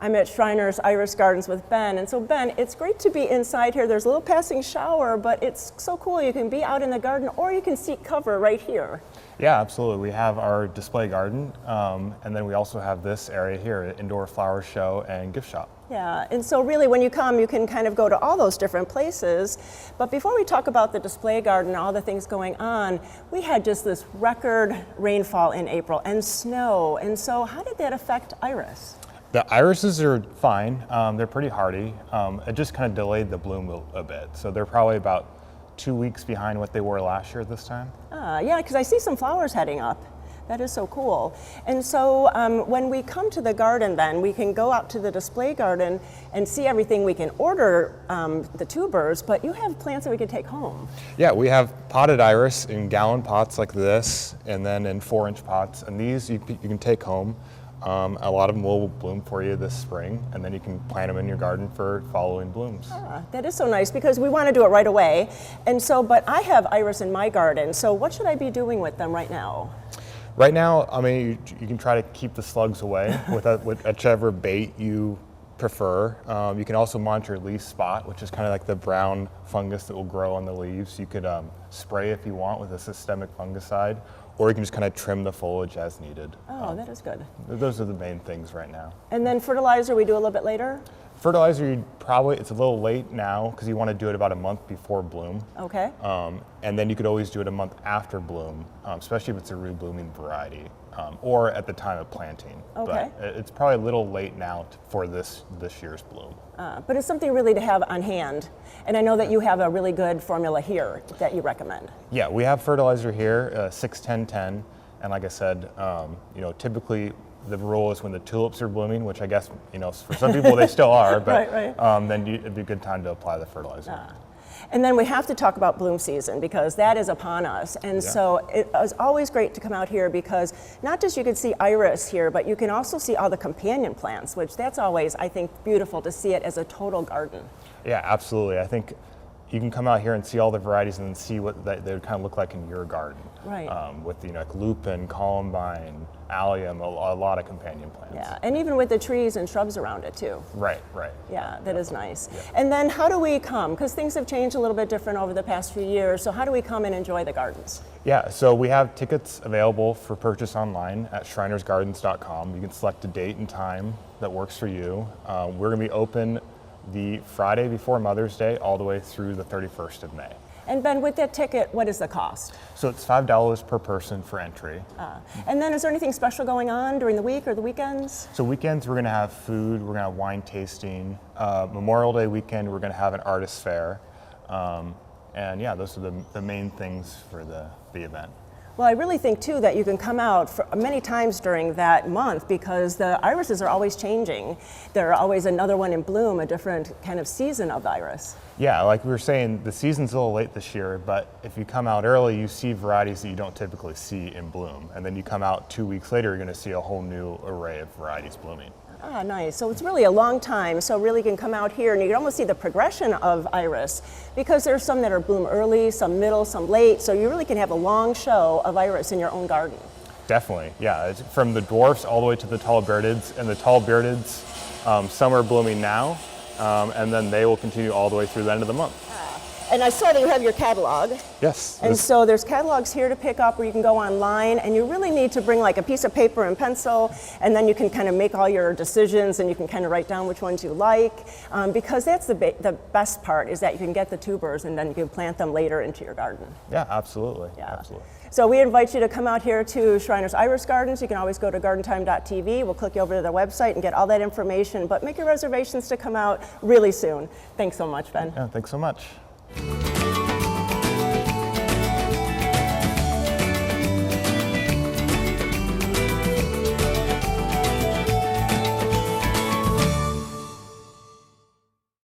I'm at Schreiner's Iris Gardens with Ben. And so Ben, it's great to be inside here. There's a little passing shower, but it's so cool. You can be out in the garden or you can seek cover right here. Yeah, absolutely. We have our display garden, and then we also have this area here, indoor flower show and gift shop. Yeah, and so really when you come, you can kind of go to all those different places. But before we talk about the display garden and all the things going on, we had just this record rainfall in April and snow. And so how did that affect iris? The irises are fine. They're pretty hardy. It just kind of delayed the bloom a bit. So they're probably about 2 weeks behind what they were last year at this time. Yeah, because I see some flowers heading up. That is so cool. And so when we come to the garden then, we can go out to the display garden and see everything. We can order the tubers, but you have plants that we can take home. Yeah, we have potted iris in gallon pots like this, and then in 4-inch pots. And these you can take home. A lot of them will bloom for you this spring, and then you can plant them in your garden for following blooms. That is so nice because we want to do it right away. And so, but I have iris in my garden, so what should I be doing with them right now? Right now, I mean, you can try to keep the slugs away with whichever bait you prefer. You can also monitor leaf spot, which is kind of like the brown fungus that will grow on the leaves. You could spray if you want with a systemic fungicide, or you can just kind of trim the foliage as needed. Oh, that is good. Those are the main things right now. And then fertilizer we do a little bit later? Fertilizer, it's a little late now because you want to do it about a month before bloom. Okay. And then you could always do it a month after bloom, especially if it's a re-blooming variety, or at the time of planting. Okay. But it's probably a little late now for this year's bloom. But it's something really to have on hand. And I know that you have a really good formula here that you recommend. Yeah, we have fertilizer here, 6-10-10. And like I said, typically the rule is when the tulips are blooming, which I guess, for some people they still are, but right. Then it'd be a good time to apply the fertilizer. And then we have to talk about bloom season because that is upon us. And so it was always great to come out here because not just you can see iris here, but you can also see all the companion plants, which that's always, I think, beautiful to see it as a total garden. Yeah, absolutely. I think you can come out here and see all the varieties and then see what they would kind of look like in your garden. Right. With like lupin, columbine, allium, a lot of companion plants. Yeah, and even with the trees and shrubs around it too. Right. Yeah, that is nice. Yeah. And then how do we come? Because things have changed a little bit different over the past few years. So how do we come and enjoy the gardens? Yeah, so we have tickets available for purchase online at schreinersgardens.com. You can select a date and time that works for you. We're going to be open the Friday before Mother's Day all the way through the 31st of May. And Ben, with that ticket, what is the cost? So it's $5 per person for entry. And then is there anything special going on during the week or the weekends? So weekends we're going to have food, we're going to have wine tasting. Memorial Day weekend we're going to have an artist fair. And yeah, those are the main things for the event. Well, I really think too that you can come out for many times during that month because the irises are always changing. There are always another one in bloom, a different kind of season of iris. Yeah, like we were saying, the season's a little late this year, but if you come out early, you see varieties that you don't typically see in bloom. And then you come out 2 weeks later, you're going to see a whole new array of varieties blooming. Nice. So it's really a long time. So really you can come out here and you can almost see the progression of iris because there's some that are bloom early, some middle, some late. So you really can have a long show of iris in your own garden. Definitely, yeah. It's from the dwarfs all the way to the tall beardids. And the tall beardids, some are blooming now, and then they will continue all the way through the end of the month. And I saw that you have your catalog. Yes. And so there's catalogs here to pick up where you can go online, and you really need to bring like a piece of paper and pencil, and then you can kind of make all your decisions and you can kind of write down which ones you like, because that's the best part is that you can get the tubers and then you can plant them later into your garden. Yeah, absolutely. Yeah. Absolutely. So we invite you to come out here to Schreiner's Iris Gardens. You can always go to gardentime.tv. We'll click you over to their website and get all that information, but make your reservations to come out really soon. Thanks so much, Ben. Yeah, thanks so much.